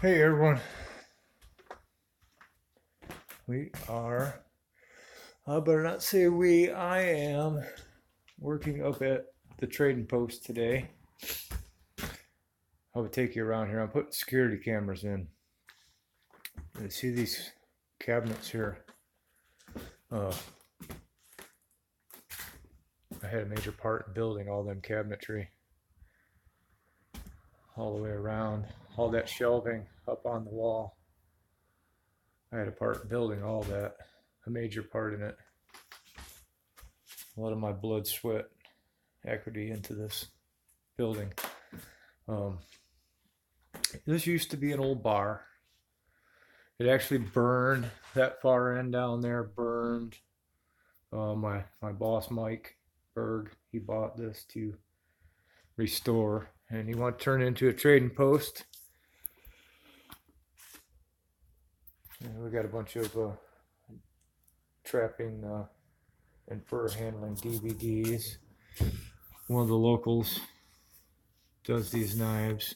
Hey everyone, we are, I better not say we, I am working up at the trading post today. I would take you around here. I'm putting security cameras in. You see these cabinets here? Uh, I had a major part in building all them cabinetry all the way around, all that shelving up on the wall. I had a part in building all that, a major part in it. A lot of my blood, sweat, equity into this building. Um, this used to be an old bar. It actually burned. That far end down there burned. My boss Mike Berg, he bought this to restore, and he wanted to turn it into a trading post. And we got a bunch of trapping and fur handling DVDs. One of the locals does these knives.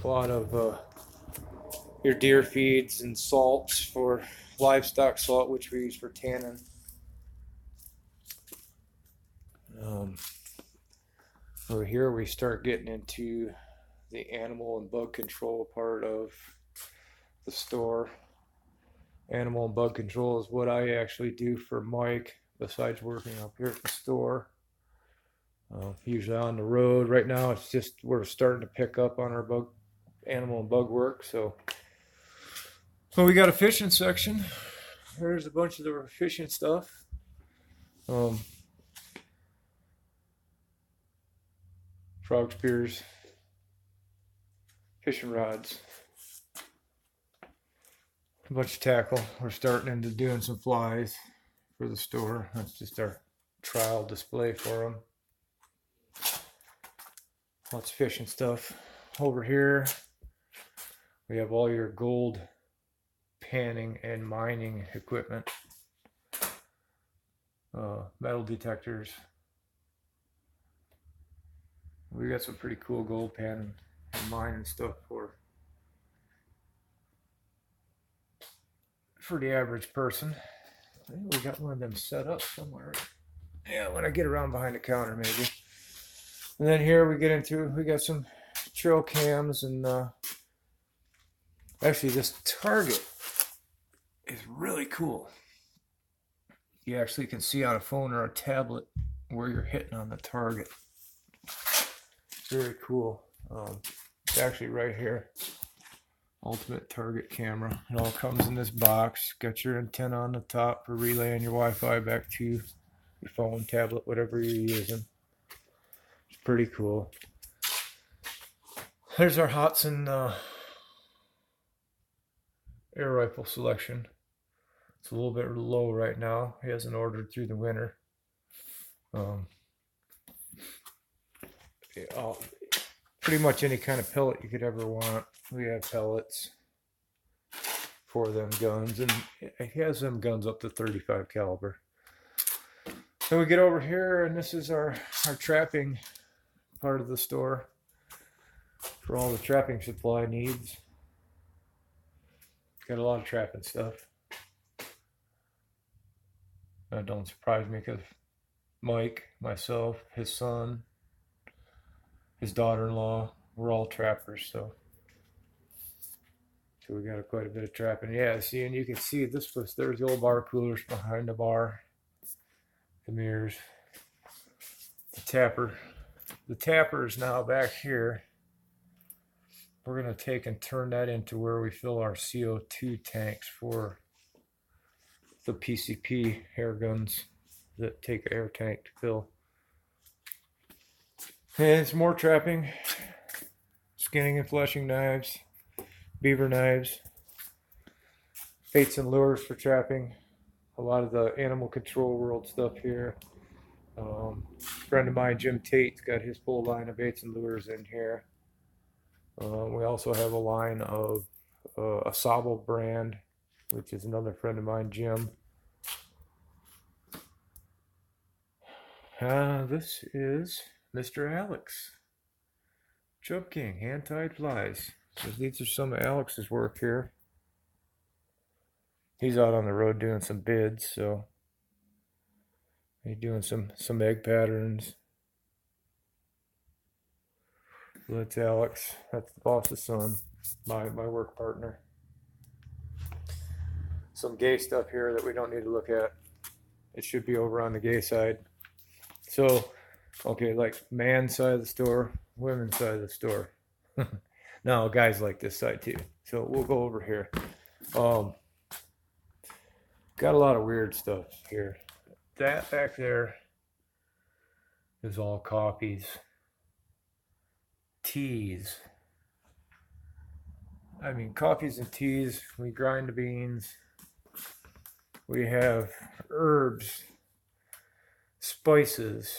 A lot of your deer feeds and salts for livestock salt, which we use for tanning. Um, Over here, we start getting into the animal and bug control part of the store. Animal and bug control is what I actually do for Mike, besides working up here at the store. Usually on the road. Right now, it's just we're starting to pick up on our animal and bug work. So we got a fishing section. There's a bunch of the fishing stuff. Um, Frog spears, fishing rods, a bunch of tackle. We're starting into doing some flies for the store. That's just our trial display for them. Lots of fishing stuff. Over here, we have all your gold panning and mining equipment. Metal detectors. We got some pretty cool gold panning and mining stuff for the average person. I think we got one of them set up somewhere. Yeah, when I get around behind the counter, maybe. And then here we got some trail cams and actually this target is really cool. You actually can see on a phone or a tablet where you're hitting on the target. Very cool. It's actually right here. Ultimate target camera. It all comes in this box. Got your antenna on the top for relaying your Wi-Fi back to your phone, tablet, whatever you're using. It's pretty cool. There's our Hotson air rifle selection. It's a little bit low right now. He hasn't ordered through the winter. Pretty much any kind of pellet you could ever want. We have pellets for them guns, and he has them guns up to 35 caliber. So we get over here, and this is our trapping part of the store for all the trapping supply needs. Got a lot of trapping stuff. That don't surprise me because Mike, myself, his son, his daughter-in-law, we're all trappers, so we got quite a bit of trapping. Yeah, see, and you can see this was there's the old bar coolers behind the bar, the mirrors, the tapper. The tapper is now back here. We're gonna take and turn that into where we fill our CO2 tanks for the PCP air guns that take an air tank to fill. And it's more trapping, skinning and fleshing knives, beaver knives, baits and lures for trapping, a lot of the animal control world stuff here. Friend of mine, Jim Tate's got his full line of baits and lures in here. We also have a line of a Sable brand, which is another friend of mine, Jim. This is Mr. Alex. Chub King, hand-tied flies. So these are some of Alex's work here. He's out on the road doing some bids, so he's doing some egg patterns. So that's Alex. That's the boss's son, my work partner. Some gay stuff here that we don't need to look at. It should be over on the gay side. So, okay, like man's side of the store, women's side of the store. No, guys like this side too. So we'll go over here. Got a lot of weird stuff here. That back there is all coffees. Teas. I mean, coffees and teas. We grind the beans. We have herbs, spices,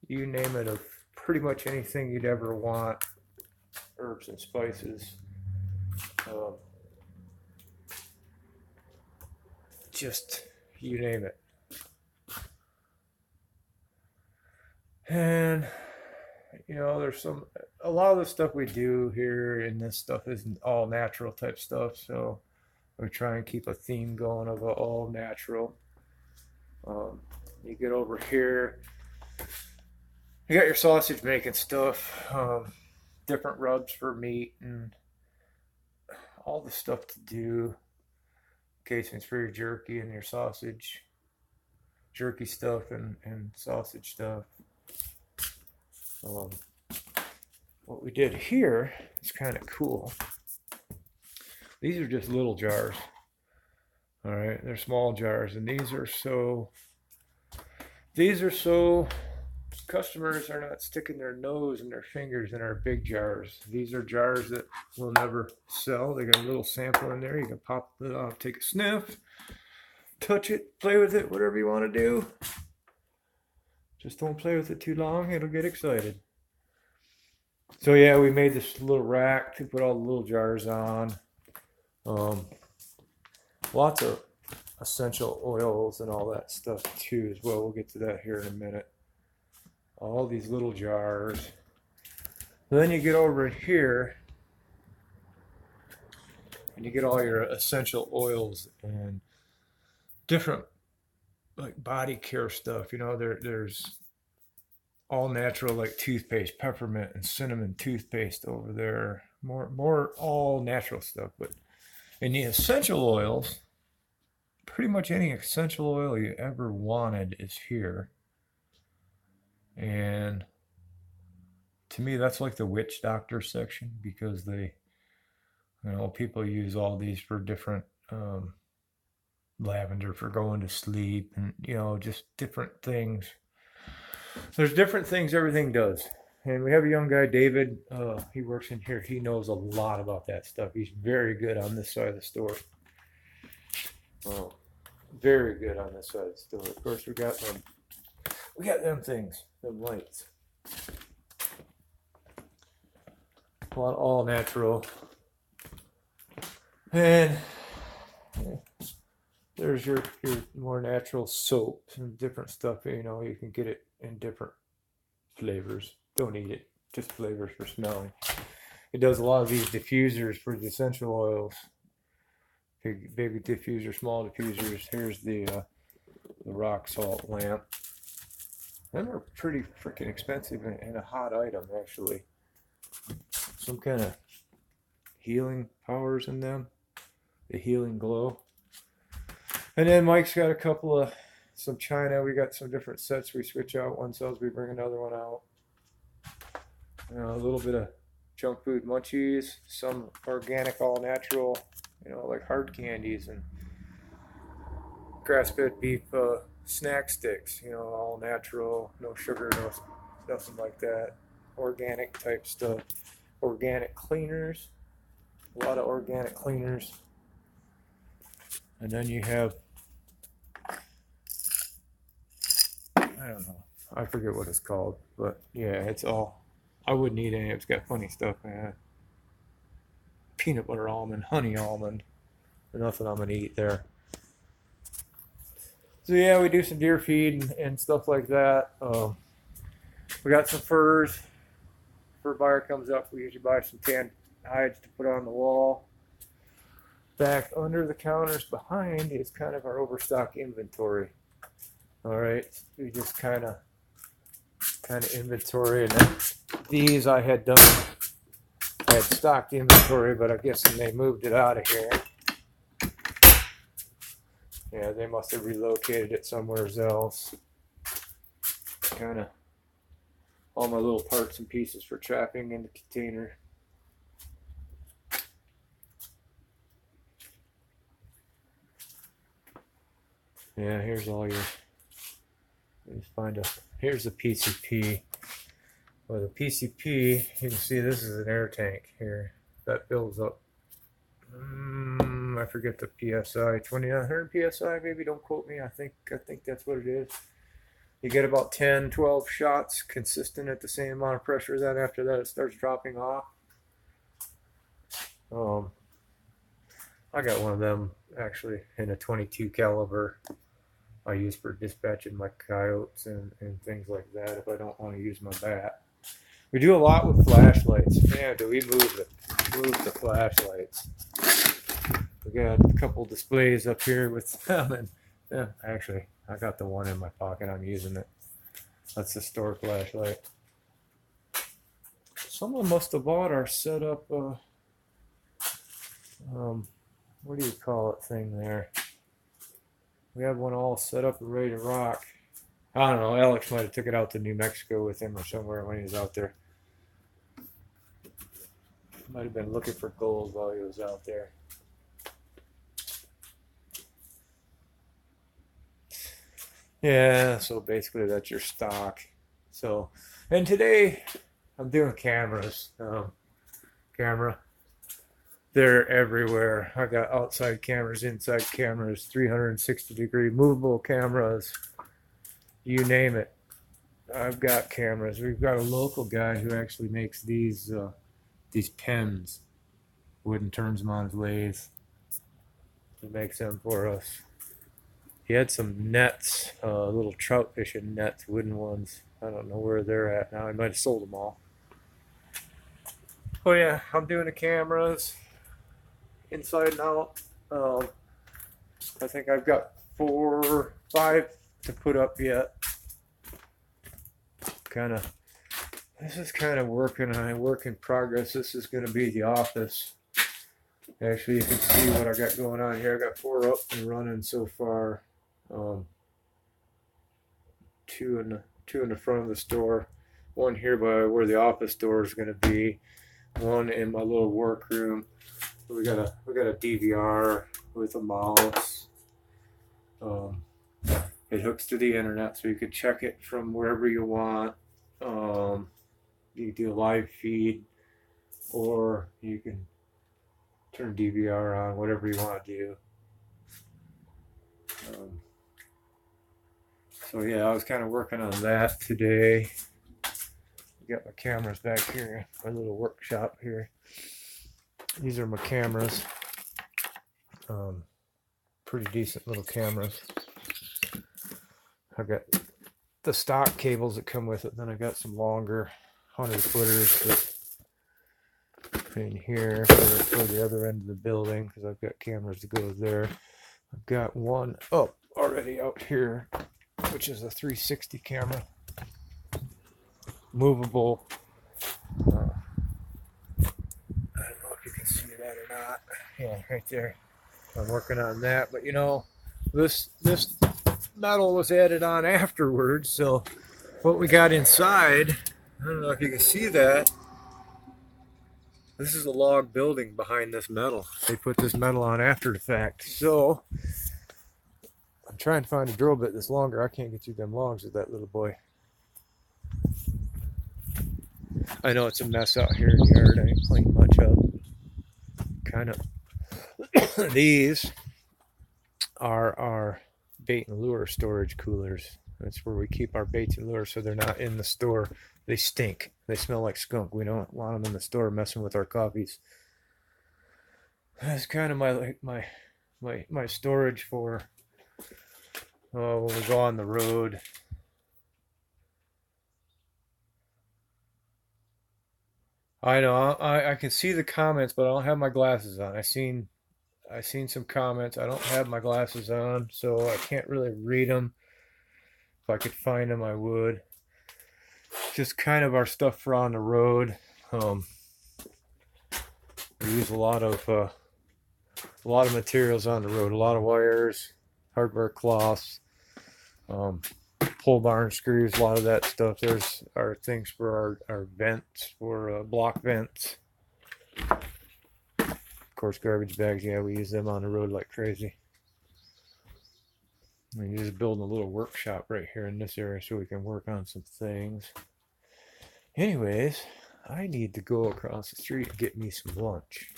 you name it, of pretty much anything you'd ever want. Herbs and spices. Just you name it. And you know, there's a lot of the stuff we do here, and this stuff isn't all natural type stuff, so we try and keep a theme going of all natural. You get over here, you got your sausage making stuff, different rubs for meat, and all the stuff to do. Casings for your jerky and your sausage, jerky stuff and sausage stuff. What we did here is kind of cool. These are just little jars. All right, they're small jars, and these are so customers are not sticking their nose and their fingers in our big jars. These are jars that we'll never sell. They got a little sample in there. You can pop it off, take a sniff, touch it, play with it, whatever you want to do. Just don't play with it too long. It'll get excited. So yeah, we made this little rack to put all the little jars on. Lots of essential oils and all that stuff too as well. We'll get to that here in a minute. All these little jars. And then you get over here and you get all your essential oils and different like body care stuff. You know, there's all natural like toothpaste, peppermint and cinnamon toothpaste over there. More all natural stuff. But in the essential oils, pretty much any essential oil you ever wanted is here. And to me, that's like the witch doctor section, because they, you know, people use all these for different, lavender for going to sleep, and, you know, just different things. There's different things everything does. And we have a young guy, David, he works in here. He knows a lot about that stuff. He's very good on this side of the store. Very good on this side of the store. Of course, we got them things, them lights. A lot all natural. And there's your more natural soaps and different stuff. You know, you can get it in different flavors. Don't eat it, just flavors for smelling. It does a lot of these diffusers for the essential oils. Big diffuser, small diffusers. Here's the rock salt lamp. Them are pretty freaking expensive and a hot item, actually. Some kind of healing powers in them. The healing glow. And then Mike's got some china. We got some different sets we switch out. One sells, we bring another one out. You know, a little bit of junk food munchies. Some organic, all natural, you know, like hard candies and grass-fed beef snack sticks, you know, all natural, no sugar, nothing like that. Organic type stuff. Organic cleaners. A lot of organic cleaners. And then you have, I don't know, I forget what it's called, but yeah, it's all, I wouldn't eat any. It's got funny stuff, man. Peanut butter almond, honey almond. Nothing I'm gonna eat there. So yeah, we do some deer feed and stuff like that. We got some furs. fur buyer comes up, we usually buy some tan hides to put on the wall. Back under the counters behind is kind of our overstock inventory. All right, we just kind of inventory, and then these I had stocked inventory, but I guess when they moved it out of here, yeah, they must have relocated it somewhere else. Kind of all my little parts and pieces for trapping in the container. Yeah, here's all your. Let's find a. Here's the PCP. Well, the PCP, you can see this is an air tank here that builds up. I forget the PSI, 2900 PSI, maybe. Don't quote me. I think that's what it is. You get about 10, 12 shots consistent at the same amount of pressure. Then after that, it starts dropping off. I got one of them actually in a 22 caliber. I use for dispatching my coyotes and things like that if I don't want to use my bat. We do a lot with flashlights. Man, do we move the flashlights. We got a couple displays up here with them, and yeah, actually, I got the one in my pocket. I'm using it. That's the store flashlight. Someone must have bought our setup. What do you call it thing there? We have one all set up and ready to rock. I don't know. Alex might have took it out to New Mexico with him or somewhere when he was out there. Might have been looking for gold while he was out there. Yeah, so basically that's your stock. So, and today I'm doing cameras. They're everywhere. I got outside cameras, inside cameras, 360-degree movable cameras. You name it. I've got cameras. We've got a local guy who actually makes these pens. Wooden turns them on his lathe. He makes them for us. He had some nets, little trout fishing nets, wooden ones. I don't know where they're at now. I might have sold them all. Oh yeah, I'm doing the cameras inside and out. I think I've got 4 or 5 to put up yet. This is kind of work in progress. This is going to be the office. Actually, you can see what I got going on here. I got 4 up and running so far. 2 in the front of the store, 1 here by where the office door is going to be, 1 in my little workroom. We got a DVR with a mouse. It hooks to the internet, so you can check it from wherever you want. You can do a live feed, or you can turn DVR on, whatever you want to do. So yeah, I was kind of working on that today. Got my cameras back here, my little workshop here. These are my cameras. Pretty decent little cameras. I've got the stock cables that come with it. Then I got some longer 100-footers in here for the other end of the building, because I've got cameras to go there. I've got one up already out here, which is a 360 camera, movable. I don't know if you can see that or not. Yeah, right there. I'm working on that, but you know, this metal was added on afterwards, so what we got inside, I don't know if you can see that. This is a log building behind this metal. They put this metal on after the fact. So I'm trying to find a drill bit that's longer. I can't get through them logs with that little boy. I know it's a mess out here in the yard. I ain't cleaned much up. Kind of. These are our bait and lure storage coolers. That's where we keep our baits and lures, so they're not in the store. They stink. They smell like skunk. We don't want them in the store messing with our coffees. That's kind of my storage for when we go on the road. I know. I can see the comments, but I don't have my glasses on. I seen some comments. I don't have my glasses on, so I can't really read them. If I could find them, I would. Just kind of our stuff for on the road. We use a lot of materials on the road. A lot of wires, hardware cloths, pole barn screws. A lot of that stuff. There's our things for our vents, for block vents. Of course, garbage bags. Yeah, we use them on the road like crazy. We're just building a little workshop right here in this area so we can work on some things. Anyways, I need to go across the street and get me some lunch.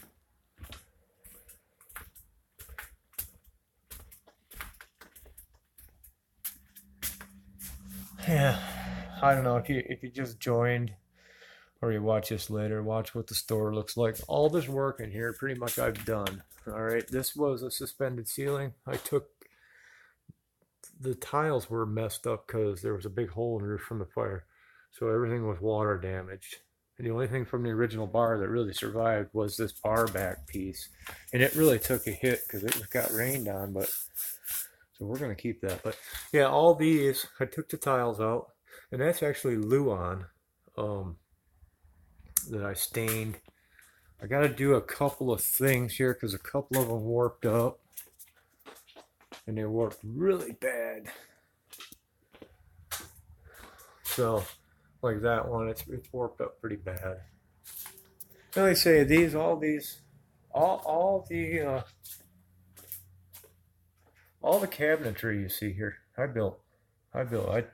Yeah, I don't know if you just joined or you watch this later, watch what the store looks like. All this work in here, pretty much I've done. All right, this was a suspended ceiling. The tiles were messed up because there was a big hole in the roof from the fire. So everything was water damaged. And the only thing from the original bar that really survived was this bar back piece. And it really took a hit because it got rained on, but so we're going to keep that. But yeah, all these, I took the tiles out, and that's actually Luan that I stained. I got to do a couple of things here because a couple of them warped up, and they warped really bad. So, like that one, it's warped up pretty bad. And like I say, all the cabinetry you see here, I built. I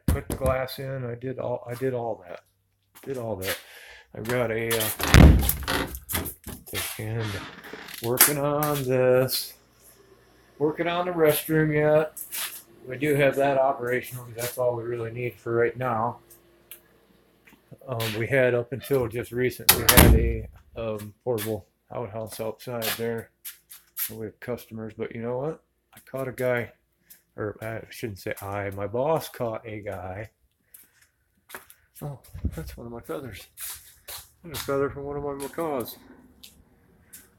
put the glass in. I did all that. I've got and working on this. Working on the restroom yet. We do have that operational because that's all we really need for right now. We had up until just recently, we had a portable outhouse outside there. We have customers, but you know what? I caught a guy, or I shouldn't say my boss caught a guy. Oh, that's one of my feathers. That's a feather from one of my macaws.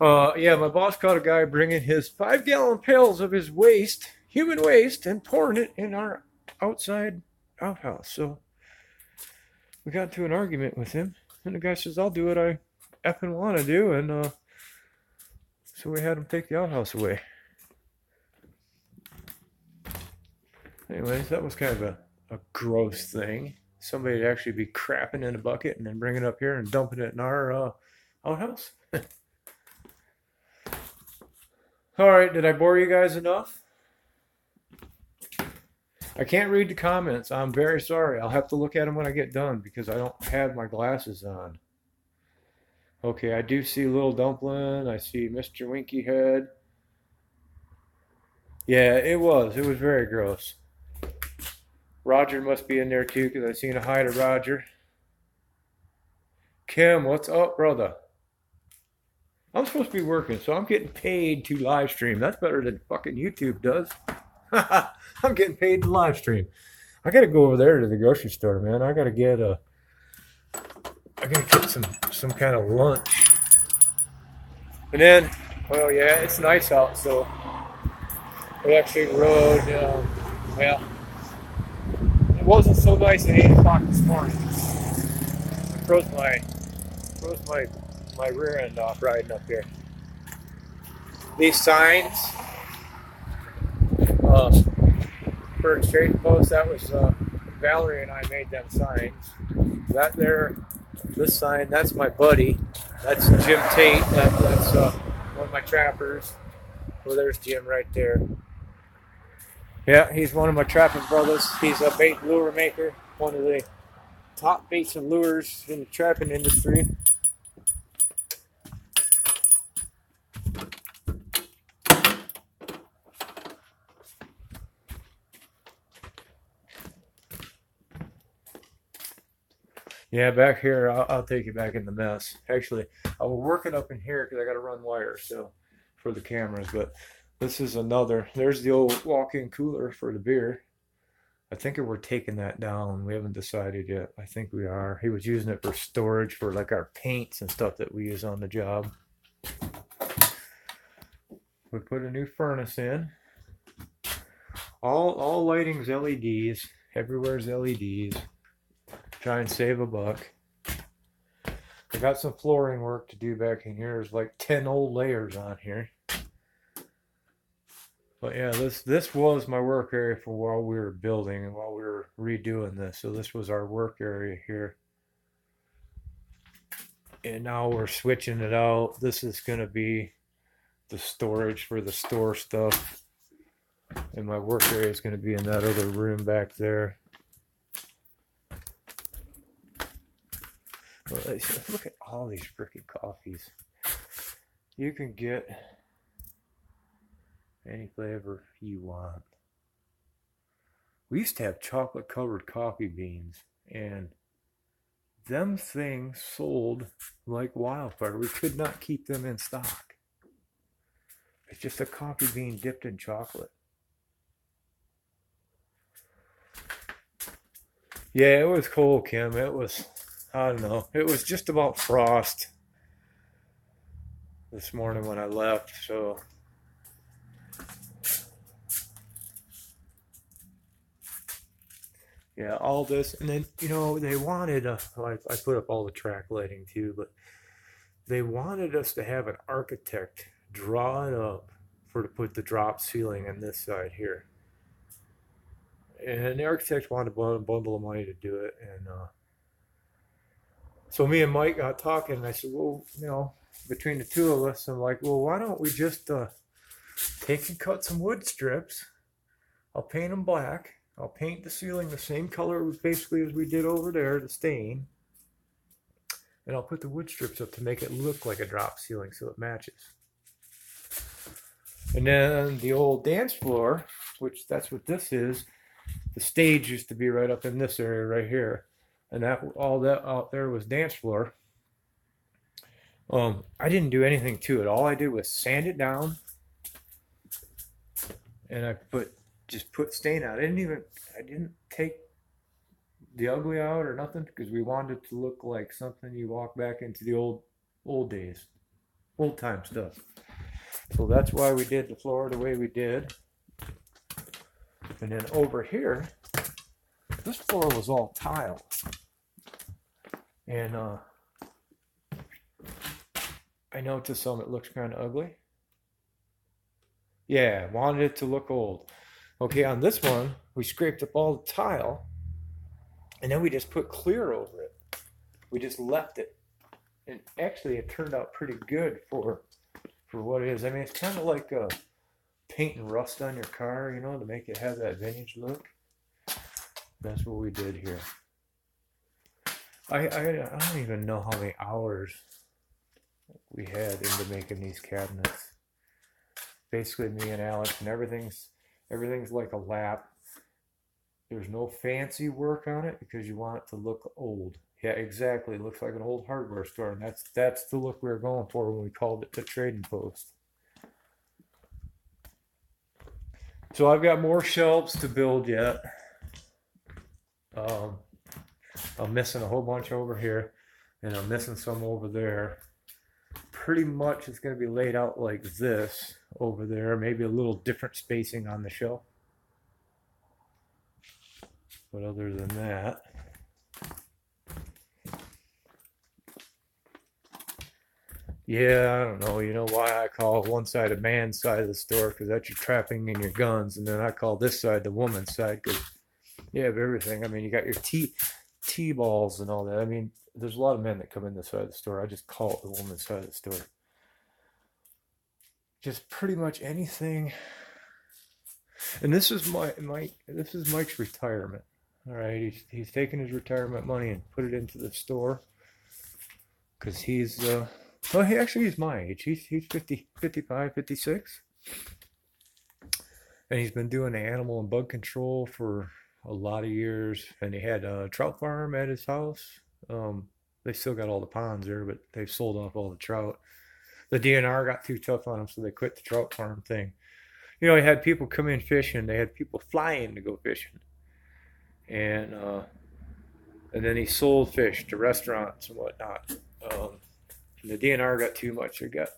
Yeah, my boss caught a guy bringing his 5-gallon pails of his waste, human waste, and pouring it in our outside outhouse. So we got into an argument with him, and the guy says, "I'll do what I effing want to do," and so we had him take the outhouse away. Anyways, that was kind of a gross thing. Somebody to actually be crapping in a bucket and then bringing it up here and dumping it in our outhouse. All right, did I bore you guys enough? I can't read the comments. I'm very sorry. I'll have to look at them when I get done because I don't have my glasses on. Okay, I do see Little Dumpling. I see Mr. Winky Head. Yeah, it was. It was very gross. Roger must be in there too because I seen a hi to Roger. Kim, what's up, brother? I'm supposed to be working, so I'm getting paid to live stream. That's better than fucking YouTube does. I'm getting paid to live stream. I gotta go over there to the grocery store, man. I gotta get some kind of lunch. And then, well, yeah, it's nice out, so we actually rode. Well, it wasn't so nice at 8 o'clock this morning. I froze my rear end off riding up here. These signs, Bergs Trading Post, that was Valerie and I made them signs. That there, this sign, that's my buddy. That's Jim Tate. That's one of my trappers. Well, there's Jim right there. Yeah, he's one of my trapping brothers. He's a bait lure maker, one of the top baits and lures in the trapping industry. Yeah, back here, I'll take you back in the mess. Actually, I will work it up in here because I got to run wires so for the cameras. But this is another. There's the old walk-in cooler for the beer. I think we're taking that down. We haven't decided yet. I think we are. He was using it for storage for like our paints and stuff that we use on the job. We put a new furnace in. All lighting's LEDs. Everywhere's LEDs. Try and save a buck. I got some flooring work to do back in here. There's like 10 old layers on here. But yeah, this was my work area for while we were building and while we were redoing this. So this was our work area here. And now we're switching it out. This is going to be the storage for the store stuff. And my work area is going to be in that other room back there. Well, look at all these freaking coffees. You can get any flavor you want. We used to have chocolate covered coffee beans, and them things sold like wildfire. We could not keep them in stock. It's just a coffee bean dipped in chocolate. Yeah, it was cold, Kim. It was, I don't know, it was just about frost this morning when I left, so. Yeah, all this, and then, you know, they wanted, I put up all the track lighting too, but they wanted us to have an architect draw it up to put the drop ceiling on this side here. And the architect wanted a bundle of money to do it, and so me and Mike got talking, and I said, well, you know, between the two of us, I'm like, well, why don't we just take and cut some wood strips? I'll paint them black. I'll paint the ceiling the same color basically as we did over there, the stain. And I'll put the wood strips up to make it look like a drop ceiling so it matches. And then the old dance floor, which that's what this is, the stage used to be right up in this area right here. And that all that out there was dance floor. I didn't do anything to it. All I did was sand it down. And I just put stain out. I didn't take the ugly out or nothing because we wanted it to look like something you walk back into the old days, old time stuff. So that's why we did the floor the way we did. And then over here, this floor was all tile. And I know to some it looks kind of ugly. Yeah, wanted it to look old. Okay, on this one, we scraped up all the tile, and then we just put clear over it. We just left it. And actually, it turned out pretty good for what it is. I mean, it's kind of like painting rust on your car, you know, to make it have that vintage look. That's what we did here. I don't even know how many hours we had into making these cabinets. Basically, me and Alex, and everything's like a lap. There's no fancy work on it because you want it to look old. Yeah, exactly. It looks like an old hardware store, and that's the look we were going for when we called it the trading post. So I've got more shelves to build yet. I'm missing a whole bunch over here, and I'm missing some over there. Pretty much it's going to be laid out like this over there, maybe a little different spacing on the shelf. But other than that, yeah, I don't know. You know why I call one side a man's side of the store? Because that's your trapping and your guns. And then I call this side the woman's side because you have everything. I mean, you got your T-balls and all that. I mean, there's a lot of men that come in this side of the store. I just call it the woman's side of the store. Just pretty much anything. And this is this is Mike's retirement. All right, he's taking his retirement money and put it into the store because he's well, he's my age. He's 50, 55, 56. And he's been doing animal and bug control for a lot of years. And he had a trout farm at his house. They still got all the ponds there, but they've sold off all the trout. The DNR got too tough on them, so they quit the trout farm thing. You know, he had people come in fishing. They had people fly in to go fishing. and then he sold fish to restaurants and whatnot. And the DNR got too much. It got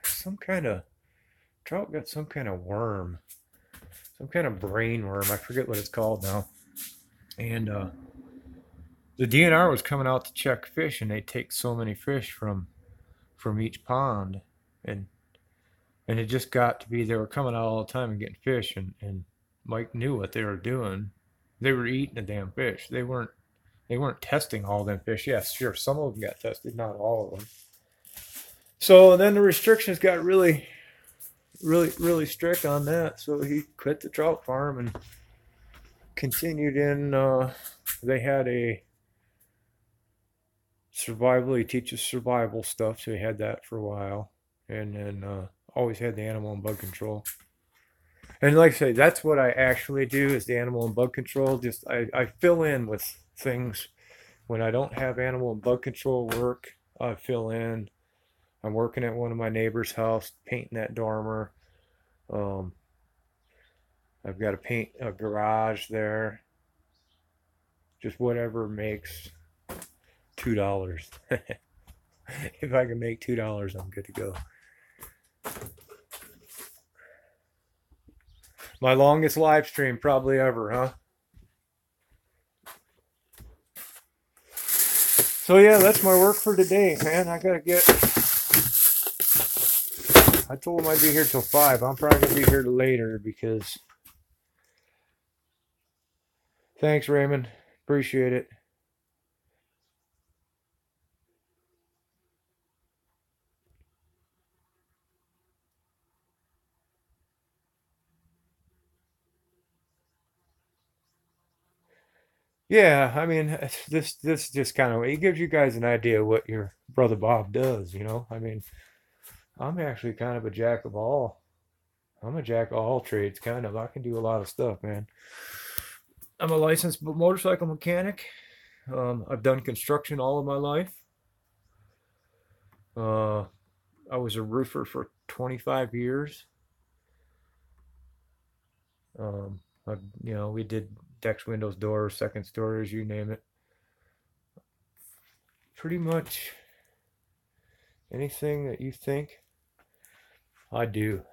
some kind of trout got some kind of worm, some kind of brain worm. I forget what it's called now. And the DNR was coming out to check fish, and they take so many fish from each pond, and it just got to be they were coming out all the time and getting fish, and Mike knew what they were doing. They were eating the damn fish. They weren't testing all them fish. Yes, sure, some of them got tested, not all of them. So then the restrictions got really strict on that. So he quit the trout farm and continued in. They had a survival. He teaches survival stuff, so he had that for a while, and then always had the animal and bug control. And like I say, that's what I actually do is the animal and bug control. Just I fill in with things when I don't have animal and bug control work. I fill in. I'm working at one of my neighbor's house, painting that dormer. I've got to paint a garage there. Just whatever makes $2. If I can make $2, I'm good to go. My longest live stream probably ever, huh? So yeah, that's my work for today, man. I gotta get... I told him I'd be here till 5. I'm probably gonna be here later because... Thanks, Raymond. Appreciate it. Yeah, I mean, this just kind of it gives you guys an idea of what your brother Bob does, you know? I mean, I'm actually kind of a jack of all. I'm a jack of all trades, kind of. I can do a lot of stuff, man. I'm a licensed motorcycle mechanic. I've done construction all of my life. I was a roofer for 25 years. We did decks, windows, doors, second stories, you name it. Pretty much anything that you think, I do.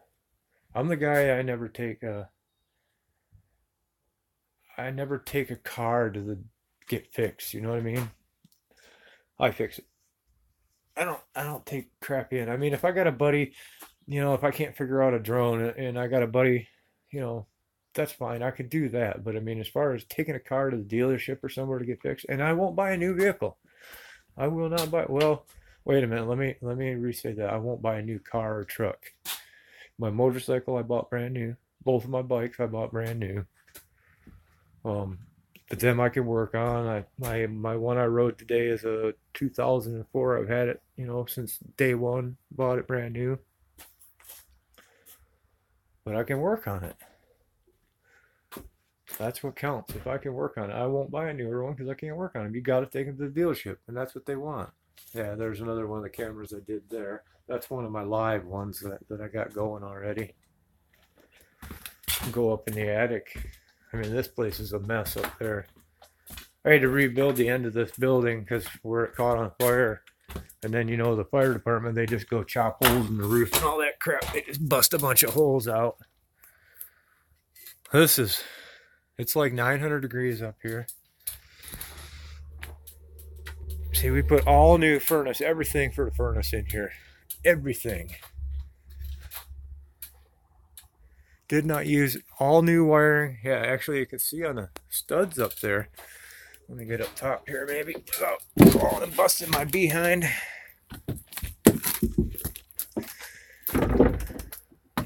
I'm the guy. I never take a car to get fixed. You know what I mean? I fix it. I don't take crap in. I mean, if I got a buddy, if I can't figure out a drone and I got a buddy, that's fine. I could do that. But I mean, as far as taking a car to the dealership or somewhere to get fixed, and I won't buy a new vehicle. I will not buy. Well, wait a minute. Let me re-say that. I won't buy a new car or truck. My motorcycle I bought brand new. Both of my bikes I bought brand new. But them I can work on. My one I rode today is a 2004. I've had it, since day one. Bought it brand new. But I can work on it. That's what counts. If I can work on it, I won't buy a newer one because I can't work on them. You got to take them to the dealership, and that's what they want. Yeah, there's another one of the cameras I did there. That's one of my live ones that I got going already. Go up in the attic. I mean, this place is a mess up there. I had to rebuild the end of this building because where it caught on fire. And then, the fire department, they just go chop holes in the roof and all that crap. They just bust a bunch of holes out. It's like 900 degrees up here. See, we put all new furnace, everything for the furnace in here. Everything. Did not use all new wiring. Yeah, actually you can see on the studs up there. Let me get up top here maybe without falling and busting my behind.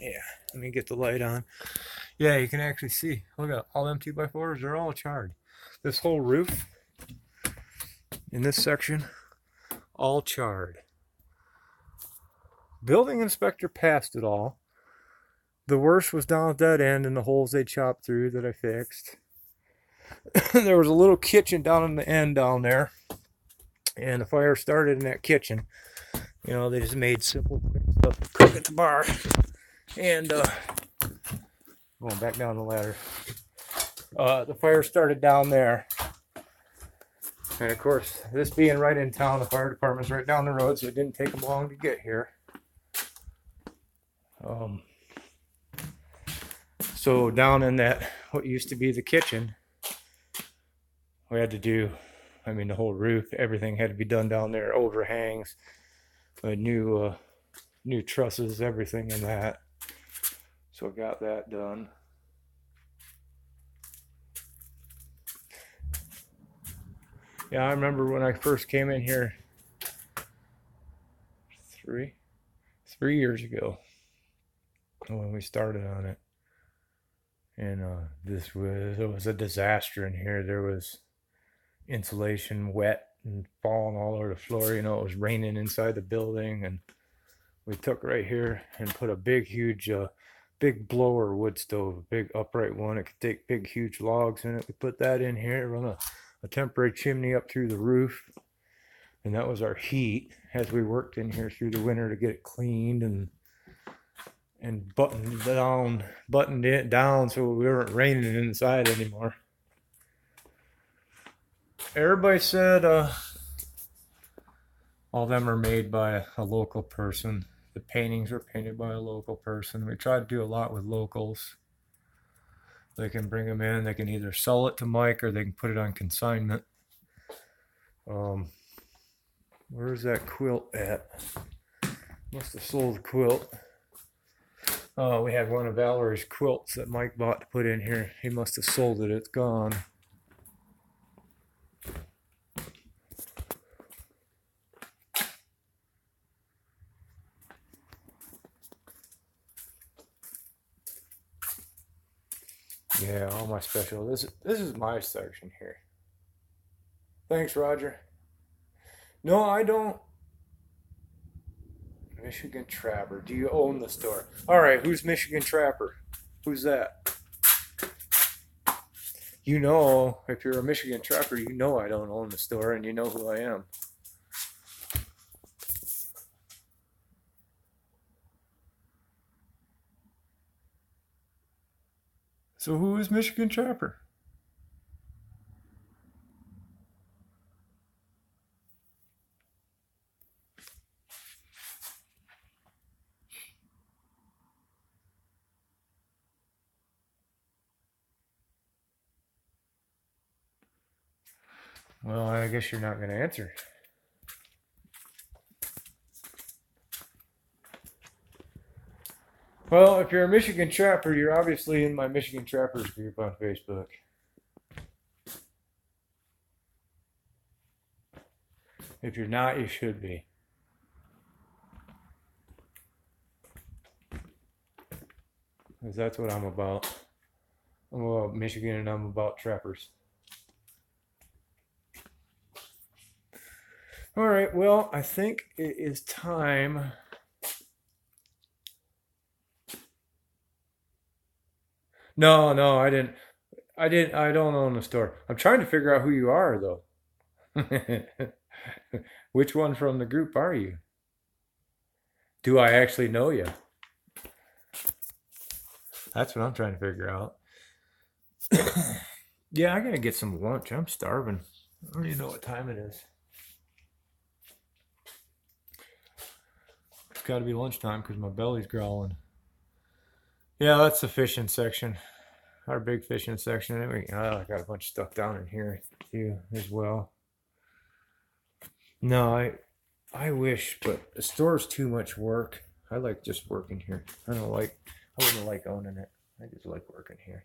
Yeah, let me get the light on. Yeah, you can actually see. Look at all them 2x4s. They're all charred. This whole roof in this section, all charred. Building inspector passed it all. The worst was down at that end and the holes they chopped through that I fixed. There was a little kitchen down in the end down there. And the fire started in that kitchen. They just made simple quick stuff to cook at the bar. And going back down the ladder. The fire started down there. And of course, this being right in town, the fire department's right down the road, so it didn't take them long to get here. So down in that, what used to be the kitchen, we had to do, I mean, the whole roof, everything had to be done down there, overhangs, new trusses, everything in that. So I got that done. Yeah, I remember when I first came in here 3 years ago when we started on it. And it was a disaster in here. There was insulation wet and falling all over the floor. You know, it was raining inside the building, and we took right here and put a big, huge, big blower wood stove, a big upright one. It could take big, huge logs in it. We put that in here, run a temporary chimney up through the roof, and that was our heat as we worked in here through the winter to get it cleaned and buttoned it down so we weren't raining inside anymore. Everybody said all of them are made by a local person. The paintings were painted by a local person. We try to do a lot with locals. They can bring them in. They can either sell it to Mike or they can put it on consignment. Where's that quilt at? Must have sold the quilt. We had one of Valerie's quilts that Mike bought to put in here. He must have sold it. It's gone. Yeah, all my special. This is my section here. Thanks, Roger. No, I don't. Michigan Trapper. Do you own the store? All right, who's Michigan Trapper? Who's that? You know, if you're a Michigan Trapper, you know I don't own the store and you know who I am. So who is Michigan Trapper? Well, I guess you're not going to answer. Well, if you're a Michigan Trapper, you're obviously in my Michigan Trappers group on Facebook. If you're not, you should be. Because that's what I'm about. I'm about Michigan and I'm about trappers. All right, well, I think it is time. No, I didn't. I don't own the store. I'm trying to figure out who you are, though. Which one from the group are you? Do I actually know you? That's what I'm trying to figure out. Yeah, I gotta get some lunch. I'm starving. I don't even know what time it is. It's gotta be lunchtime because my belly's growling. Yeah, that's the fishing section. Our big fishing section. I got a bunch of stuff down in here too as well. No, I wish, but the store's too much work. I like just working here. I wouldn't like owning it. I just like working here.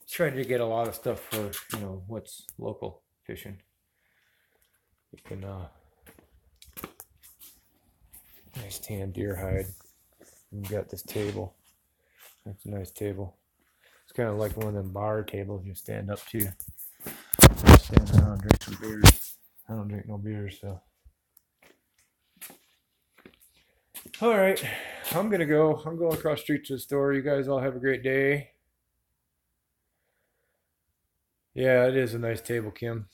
Trying to get a lot of stuff for, what's local fishing. You can, nice tan deer hide. We've got this table. That's a nice table. It's kind of like one of them bar tables you stand up to. Stand around and drink some beers. I don't drink no beers, so. All right, I'm gonna go. I'm going across the street to the store. You guys all have a great day. Yeah, it is a nice table, Kim.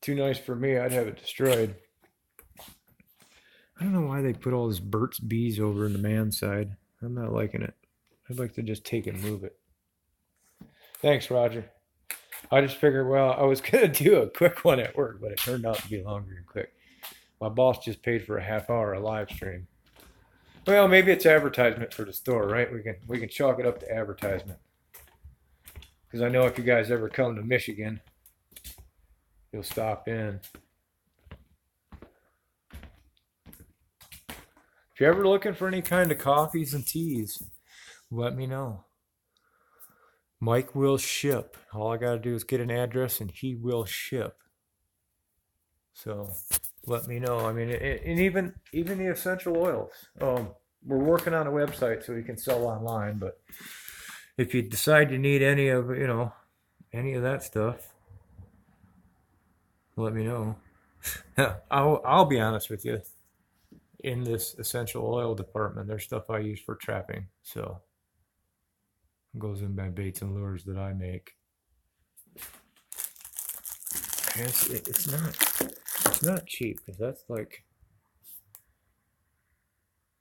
Too nice for me. I'd have it destroyed. I don't know why they put all this Burt's Bees over in the man's side. I'm not liking it. I'd like to just take and move it. Thanks, Roger. I just figured, well, I was going to do a quick one at work, but it turned out to be longer and quick. My boss just paid for a half hour of live stream. Well, maybe it's advertisement for the store, right? We can chalk it up to advertisement. Because I know if you guys ever come to Michigan, you'll stop in. If you're ever looking for any kind of coffees and teas, let me know. Mike will ship. All I got to do is get an address and he will ship. So let me know. I mean, and even the essential oils. We're working on a website so we can sell online, but if you decide you need any of that stuff, let me know. I'll be honest with you. In this essential oil department, there's stuff I use for trapping, so it goes in my baits and lures that I make. And it's not cheap, because that's like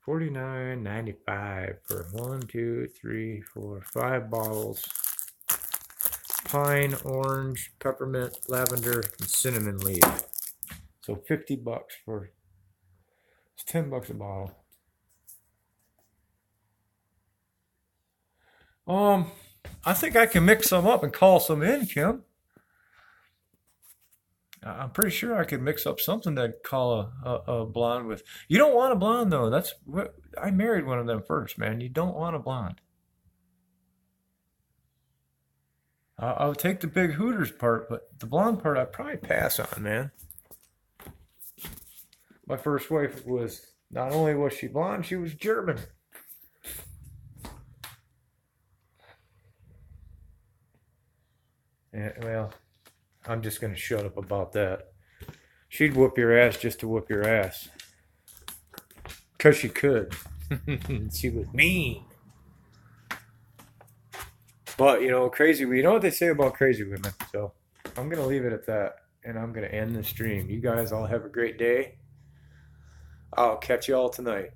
$49.95 for 5 bottles. Pine, orange, peppermint, lavender, and cinnamon leaf. So $50 for it's $10 a bottle. I think I can mix some up and call some in, Kim. I'm pretty sure I could mix up something to call a blonde with. You don't want a blonde though. That's what I married one of them first, man. You don't want a blonde. I'll take the big Hooters part, but the blonde part I'd probably pass on, man. My first wife was, not only was she blonde, she was German. Yeah, well, I'm just going to shut up about that. She'd whoop your ass just to whoop your ass. Because she could. She was mean. But, crazy, you know what they say about crazy women. So I'm going to leave it at that. And I'm going to end the stream. You guys all have a great day. I'll catch you all tonight.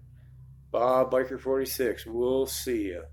Bob Biker 46. We'll see you.